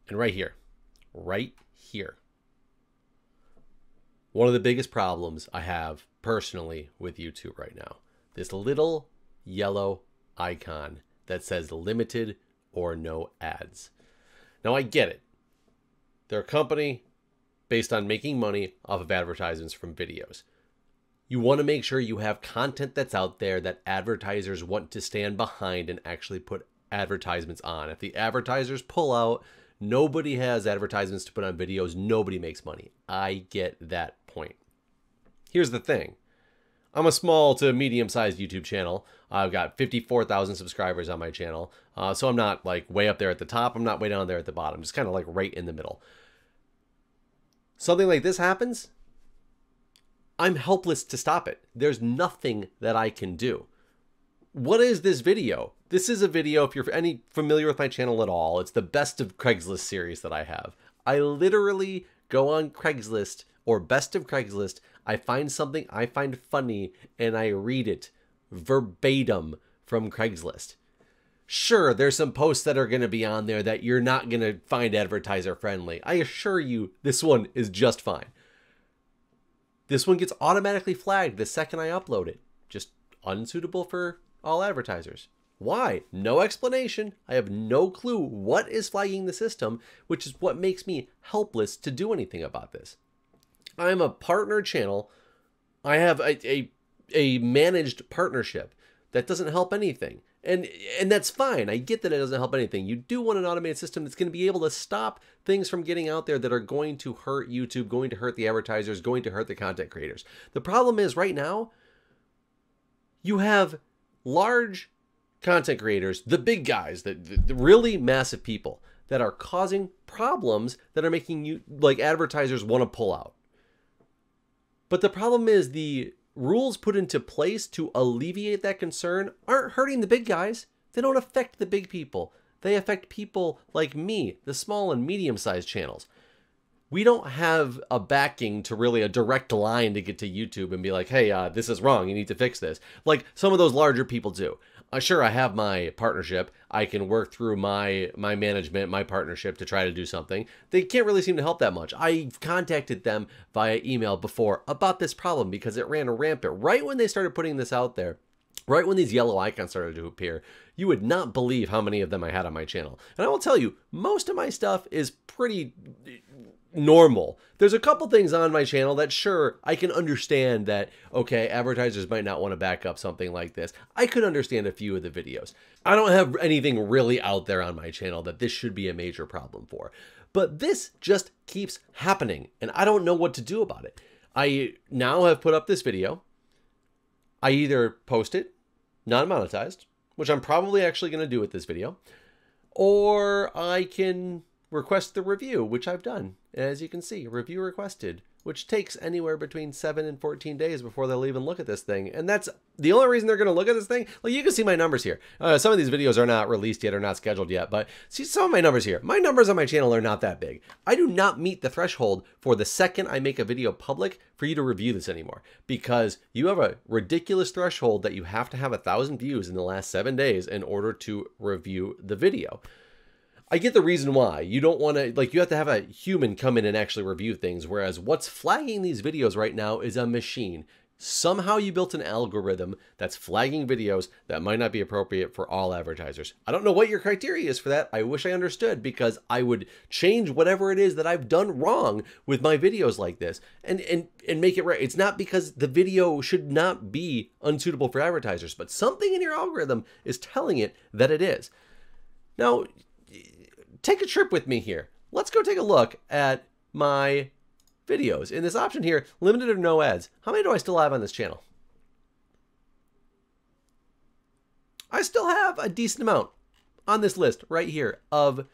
And right here, one of the biggest problems I have personally with YouTube right now, this little yellow icon that says limited or no ads. Now I get it. They're a company based on making money off of advertisements from videos. You want to make sure you have content that's out there that advertisers want to stand behind and actually put advertisements on. If the advertisers pull out, nobody has advertisements to put on videos. Nobody makes money. I get that point. Here's the thing. I'm a small to medium-sized YouTube channel. I've got 54,000 subscribers on my channel. So I'm not like way up there at the top. I'm not way down there at the bottom. Just kind of like right in the middle. Something like this happens, I'm helpless to stop it. There's nothing that I can do. What is this video? This is a video, if you're familiar with my channel at all, it's the best of Craigslist series that I have. I literally go on Craigslist or best of Craigslist. I find something I find funny and I read it verbatim from Craigslist. Sure, there's some posts that are going to be on there that you're not going to find advertiser friendly. I assure you, this one is just fine. This one gets automatically flagged the second I upload it. Just unsuitable for all advertisers. Why? No explanation. I have no clue what is flagging the system, which is what makes me helpless to do anything about this. I'm a partner channel. I have a managed partnership. That doesn't help anything. And that's fine. I get that it doesn't help anything. You do want an automated system that's going to be able to stop things from getting out there that are going to hurt YouTube, going to hurt the advertisers, going to hurt the content creators. The problem is right now, you have large content creators, the big guys, the really massive people that are causing problems that are making you like advertisers want to pull out. But the problem is the rules put into place to alleviate that concern aren't hurting the big guys. They don't affect the big people. They affect people like me, the small and medium-sized channels. We don't have a backing to really a direct line to get to YouTube and be like, hey, this is wrong. You need to fix this. Like some of those larger people do. Sure, I have my partnership. I can work through my management, my partnership to try to do something. They can't really seem to help that much. I contacted them via email before about this problem because it ran rampant. Right when they started putting this out there, right when these yellow icons started to appear, you would not believe how many of them I had on my channel. And I will tell you, most of my stuff is pretty normal. There's a couple things on my channel that sure, I can understand that, okay, advertisers might not want to back up something like this. I could understand a few of the videos. I don't have anything really out there on my channel that this should be a major problem for. But this just keeps happening and I don't know what to do about it. I now have put up this video. I either post it non-monetized, which I'm probably actually going to do with this video, or I can request the review, which I've done. As you can see, review requested, which takes anywhere between 7 and 14 days before they'll even look at this thing. And that's the only reason they're going to look at this thing. Like you can see my numbers here. Some of these videos are not released yet or not scheduled yet, but see some of my numbers here. My numbers on my channel are not that big. I do not meet the threshold for the second I make a video public for you to review this anymore, because you have a ridiculous threshold that you have to have 1,000 views in the last 7 days in order to review the video. I get the reason why. You don't want to, like, you have to have a human come in and actually review things, whereas what's flagging these videos right now is a machine. Somehow you built an algorithm that's flagging videos that might not be appropriate for all advertisers. I don't know what your criteria is for that. I wish I understood, because I would change whatever it is that I've done wrong with my videos like this and make it right. It's not because the video should not be unsuitable for advertisers, but something in your algorithm is telling it that it is. Now, take a trip with me here. Let's go take a look at my videos. In this option here, limited or no ads, how many do I still have on this channel? I still have a decent amount on this list right here of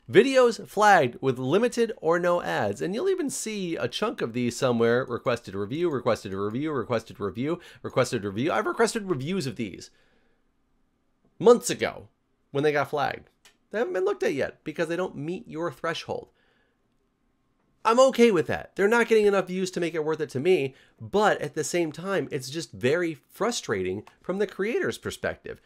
videos flagged with limited or no ads. And you'll even see a chunk of these somewhere: requested review, requested review, requested review, requested review. I've requested reviews of these months ago when they got flagged. They haven't been looked at yet because they don't meet your threshold. I'm okay with that. They're not getting enough views to make it worth it to me, but at the same time, it's just very frustrating from the creator's perspective.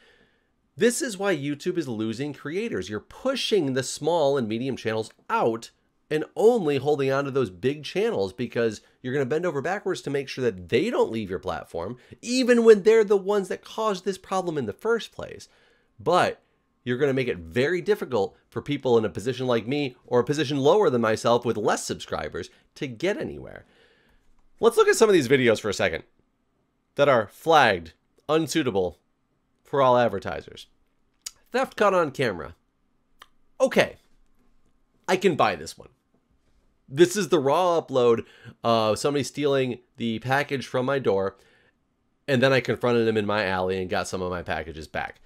This is why YouTube is losing creators. You're pushing the small and medium channels out and only holding on to those big channels because you're going to bend over backwards to make sure that they don't leave your platform, even when they're the ones that caused this problem in the first place. But you're going to make it very difficult for people in a position like me or a position lower than myself with less subscribers to get anywhere. Let's look at some of these videos for a second that are flagged unsuitable for all advertisers. Theft caught on camera. Okay, I can buy this one. This is the raw upload of somebody stealing the package from my door, and then I confronted him in my alley and got some of my packages back.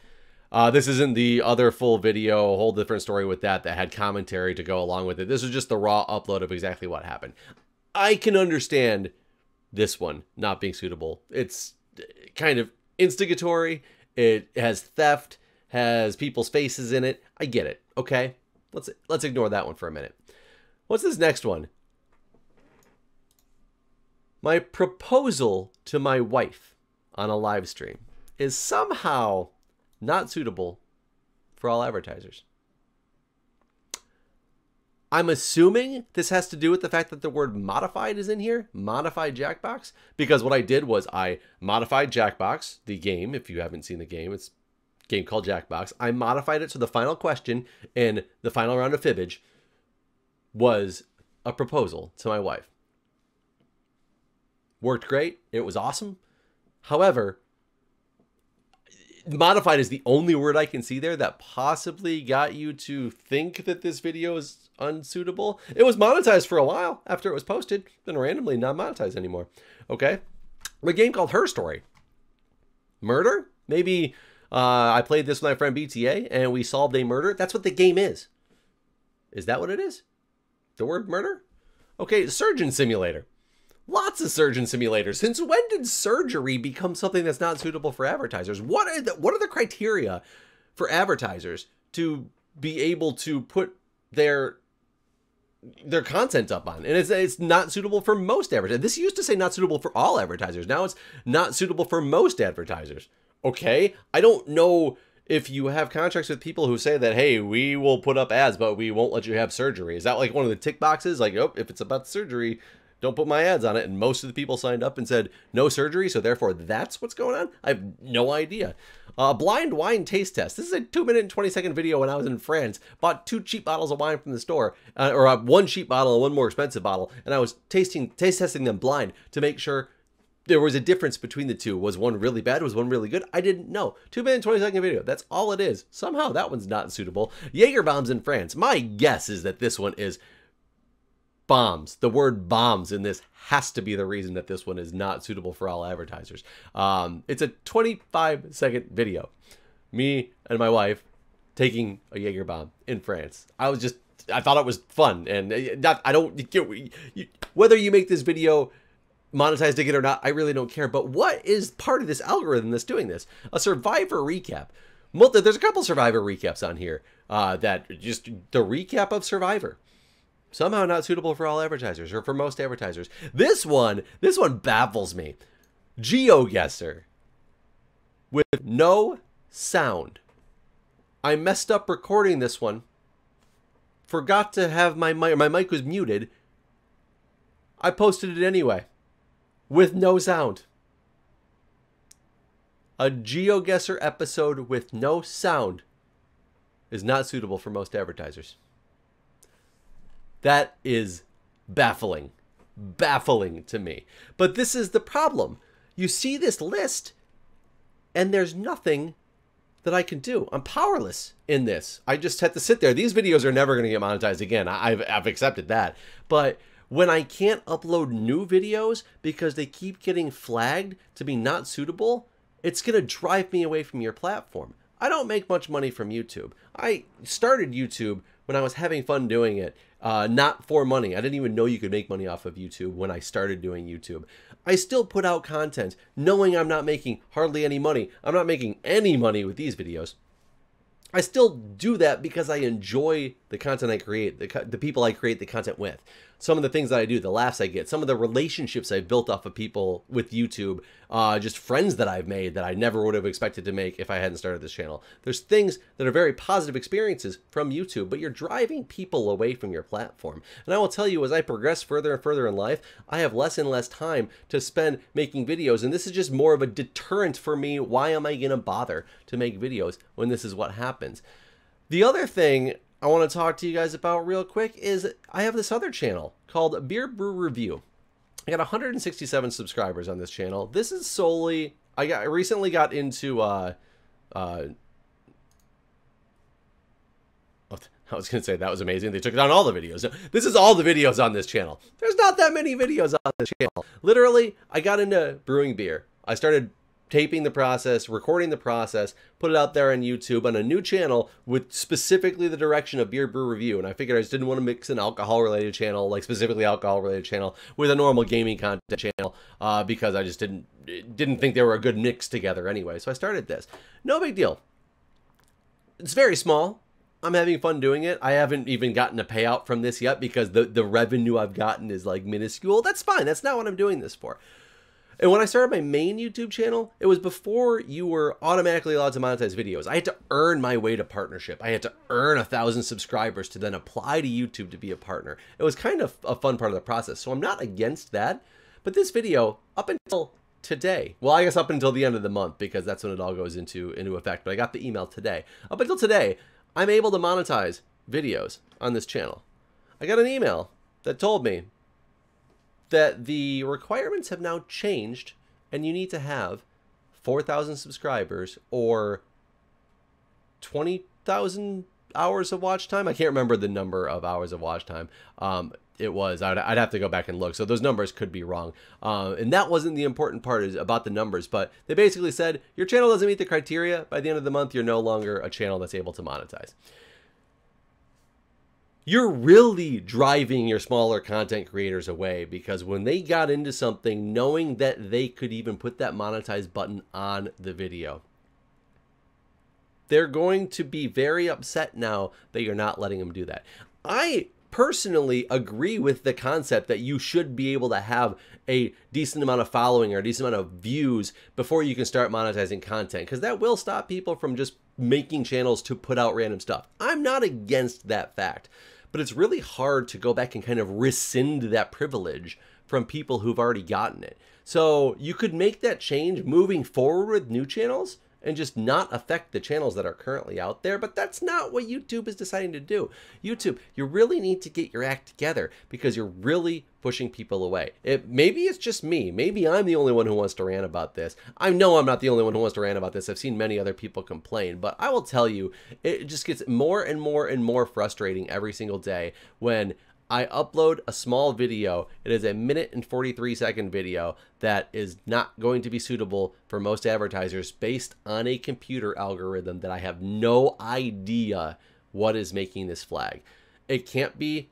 This isn't the other full video, a whole different story with that had commentary to go along with it. This is just the raw upload of exactly what happened. I can understand this one not being suitable. It's kind of instigatory. It has theft, has people's faces in it. I get it, okay? Let's ignore that one for a minute. What's this next one? My proposal to my wife on a live stream is somehow not suitable for all advertisers. I'm assuming this has to do with the fact that the word modified is in here, modified Jackbox, because what I did was I modified Jackbox, the game. If you haven't seen the game, it's a game called Jackbox. I modified it so the final question in the final round of fibbage was a proposal to my wife. Worked great. It was awesome. However, modified is the only word I can see there that possibly got you to think that this video is unsuitable. It was monetized for a while after it was posted, then randomly not monetized anymore. Okay. A game called Her Story. Murder? Maybe I played this with my friend BTA and we solved a murder. That's what the game is. Is that what it is? The word murder? Okay, surgeon simulator. Lots of surgeon simulators. Since when did surgery become something that's not suitable for advertisers? What are the criteria for advertisers to be able to put their content up on? And it's not suitable for most advertisers. This used to say not suitable for all advertisers. Now it's not suitable for most advertisers. Okay, I don't know if you have contracts with people who say that, hey, we will put up ads, but we won't let you have surgery. Is that like one of the tick boxes? Like, oh, if it's about surgery, don't put my ads on it. And most of the people signed up and said no surgery, so therefore that's what's going on? I have no idea. Blind wine taste test. This is a 2-minute and 20-second video when I was in France. Bought 2 cheap bottles of wine from the store, or 1 cheap bottle and 1 more expensive bottle, and I was taste testing them blind to make sure there was a difference between the two. Was one really bad? Was one really good? I didn't know. 2-minute, 20-second video. That's all it is. Somehow that one's not suitable. Jaeger bombs in France. My guess is that this one is bombs. The word bombs in this has to be the reason that this one is not suitable for all advertisers. It's a 25-second video. Me and my wife taking a Jaeger bomb in France. I thought it was fun. And whether you make this video monetized to get or not, I really don't care. But what is part of this algorithm that's doing this? A Survivor recap. There's a couple Survivor recaps on here that just the recap of Survivor. Somehow not suitable for all advertisers or for most advertisers. This one baffles me. GeoGuessr with no sound. I messed up recording this one. Forgot to have my mic was muted. I posted it anyway. With no sound. A GeoGuessr episode with no sound is not suitable for most advertisers. That is baffling. Baffling to me. But this is the problem. You see this list, and there's nothing that I can do. I'm powerless in this. I just have to sit there. These videos are never going to get monetized again. I've accepted that. But when I can't upload new videos because they keep getting flagged to be not suitable, it's going to drive me away from your platform. I don't make much money from YouTube. I started YouTube when I was having fun doing it, not for money. I didn't even know you could make money off of YouTube when I started doing YouTube. I still put out content knowing I'm not making hardly any money. I'm not making any money with these videos. I still do that because I enjoy the content I create, the people I create the content with, some of the things that I do, the laughs I get, some of the relationships I've built off of people with YouTube, just friends that I've made that I never would have expected to make if I hadn't started this channel. There's things that are very positive experiences from YouTube, but you're driving people away from your platform. And I will tell you, as I progress further and further in life, I have less and less time to spend making videos, and this is just more of a deterrent for me. Why am I going to bother to make videos when this is what happens? The other thing I want to talk to you guys about real quick is I have this other channel called Beer Brew Review. I got 167 subscribers on this channel. This is solely, I recently got into, I was going to say that was amazing. They took down all the videos. This is all the videos on this channel. There's not that many videos on this channel. Literally, I got into brewing beer. I started taping the process, recording the process, put it out there on YouTube on a new channel with specifically the direction of Beer Brew Review. And I figured I just didn't want to mix an alcohol-related channel, like specifically alcohol-related channel, with a normal gaming content channel because I just didn't think they were a good mix together anyway. So I started this. No big deal. It's very small. I'm having fun doing it. I haven't even gotten a payout from this yet because the revenue I've gotten is like minuscule. That's fine. That's not what I'm doing this for. And when I started my main YouTube channel, it was before you were automatically allowed to monetize videos. I had to earn my way to partnership. I had to earn 1,000 subscribers to then apply to YouTube to be a partner. It was kind of a fun part of the process. So I'm not against that. But this video, up until today, well, I guess up until the end of the month, because that's when it all goes into effect. But I got the email today. Up until today, I'm able to monetize videos on this channel. I got an email that told me that the requirements have now changed and you need to have 4,000 subscribers or 20,000 hours of watch time. I can't remember the number of hours of watch time. It was, I'd have to go back and look. So those numbers could be wrong. And that wasn't the important part is about the numbers, but they basically said your channel doesn't meet the criteria. By the end of the month, you're no longer a channel that's able to monetize. You're really driving your smaller content creators away because when they got into something, knowing that they could even put that monetize button on the video, they're going to be very upset now that you're not letting them do that. I personally agree with the concept that you should be able to have a decent amount of following or a decent amount of views before you can start monetizing content, because that will stop people from just making channels to put out random stuff. I'm not against that fact. But it's really hard to go back and kind of rescind that privilege from people who've already gotten it. So you could make that change moving forward with new channels and just not affect the channels that are currently out there. But that's not what YouTube is deciding to do. YouTube, you really need to get your act together because you're really pushing people away. Maybe it's just me. Maybe I'm the only one who wants to rant about this. I know I'm not the only one who wants to rant about this. I've seen many other people complain, but I will tell you, it just gets more and more and more frustrating every single day when I upload a small video. It is a 1 and 43-second video that is not going to be suitable for most advertisers based on a computer algorithm that I have no idea what is making this flag. It can't be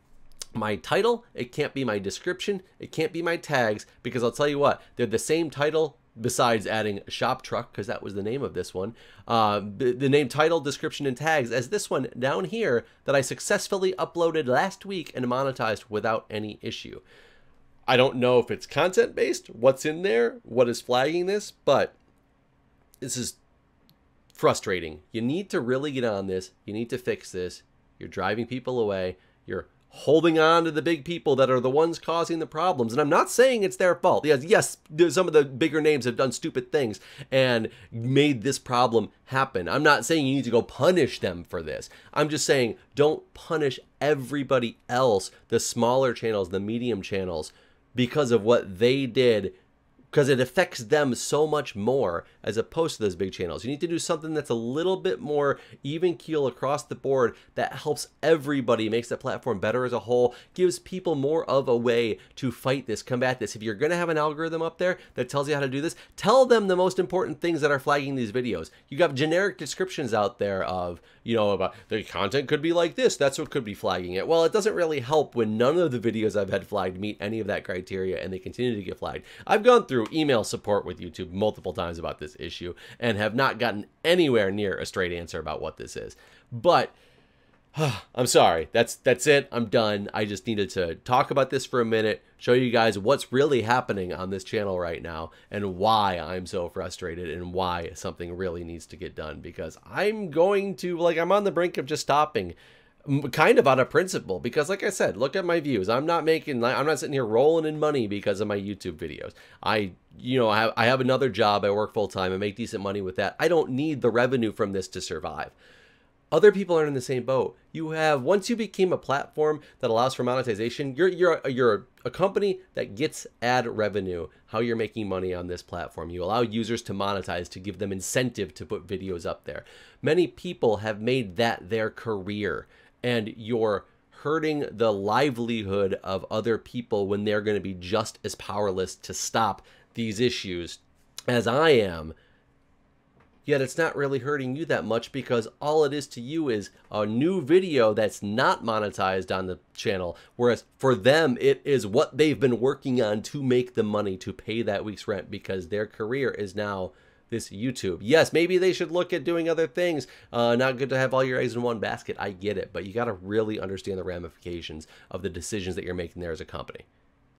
my title, it can't be my description, it can't be my tags, because I'll tell you what, they're the same title besides adding shop truck, because that was the name of this one, the name, title, description, and tags as this one down here that I successfully uploaded last week and monetized without any issue. I don't know if it's content based, what's in there, what is flagging this, but this is frustrating. You need to really get on this. You need to fix this. You're driving people away. You're holding on to the big people that are the ones causing the problems. And I'm not saying it's their fault. Yes, some of the bigger names have done stupid things and made this problem happen. I'm not saying you need to go punish them for this. I'm just saying don't punish everybody else, the smaller channels, the medium channels, because of what they did, because it affects them so much more as opposed to those big channels. You need to do something that's a little bit more even keel across the board that helps everybody, makes the platform better as a whole, gives people more of a way to fight this, combat this. If you're going to have an algorithm up there that tells you how to do this, tell them the most important things that are flagging these videos. You got generic descriptions out there of, you know, about the content could be like this, that's what could be flagging it. Well, it doesn't really help when none of the videos I've had flagged meet any of that criteria and they continue to get flagged. I've gone through email support with YouTube multiple times about this issue and have not gotten anywhere near a straight answer about what this is. But I'm sorry. That's it. I'm done. I just needed to talk about this for a minute, show you guys what's really happening on this channel right now and why I'm so frustrated and why something really needs to get done, because I'm going to, like, I'm on the brink of just stopping, kind of out of principle, because like I said, look at my views. I'm not sitting here rolling in money because of my YouTube videos. I have another job. I work full time. I make decent money with that. I don't need the revenue from this to survive. Other people are in the same boat. Once you became a platform that allows for monetization, you're a company that gets ad revenue, how you're making money on this platform. You allow users to monetize, to give them incentive to put videos up there. Many people have made that their career, and you're hurting the livelihood of other people when they're going to be just as powerless to stop these issues as I am. Yet it's not really hurting you that much, because all it is to you is a new video that's not monetized on the channel. Whereas for them, it is what they've been working on to make the money to pay that week's rent, because their career is now this YouTube. Yes, maybe they should look at doing other things. Not good to have all your eggs in one basket. I get it. But you got to really understand the ramifications of the decisions that you're making there as a company.